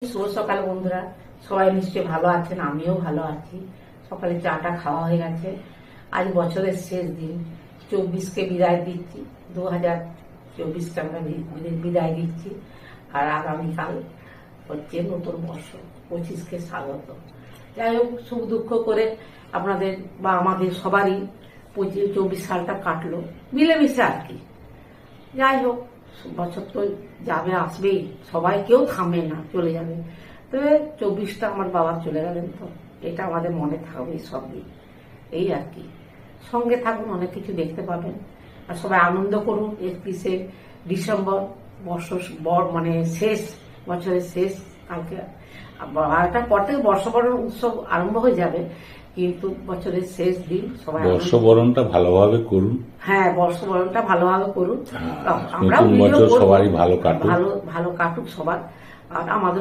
শুভ সকাল বন্ধুরা, সবাই নিশ্চয়ই ভালো আছেন, আমিও ভালো আছি। সকালে চাটা খাওয়া হয়ে গেছে। আজ বছরের শেষ দিন, 24কে বিদায় দিচ্ছি। 2024কে আমরা বিদায় দিচ্ছি। আর আগামীকাল হচ্ছে নতুন বর্ষ, 25কে স্বাগত। যাই হোক, সুখ দুঃখ করে আপনাদের বা আমাদের সবারই 24 সালটা কাটলো মিলেমিশে আর কি। যাই হোক, বছর তো যাবে, আসবেই, সবাই কেউ থামে না, চলে যাবে। তবে 24টা আমার বাবা চলে গেলেন, তো এটা আমাদের মনে থাকবে সবই। এই আর কি, সঙ্গে থাকুন, অনেক কিছু দেখতে পাবেন। আর সবাই আনন্দ করুন। 31শে ডিসেম্বর মানে শেষ, বছরের শেষ। কালকে একটা পর থেকে বর্ষবরণ উৎসব আরম্ভ হয়ে যাবে, কিন্তু বছরের শেষ দিন সবাই বর্ষবরণটা ভালোভাবে করুন। হ্যাঁ, বর্ষবরণটা ভালোভাবে করুন। আমরাও সবারই ভালো কাটুক, ভালো কাটুক সবার। আর আমাদের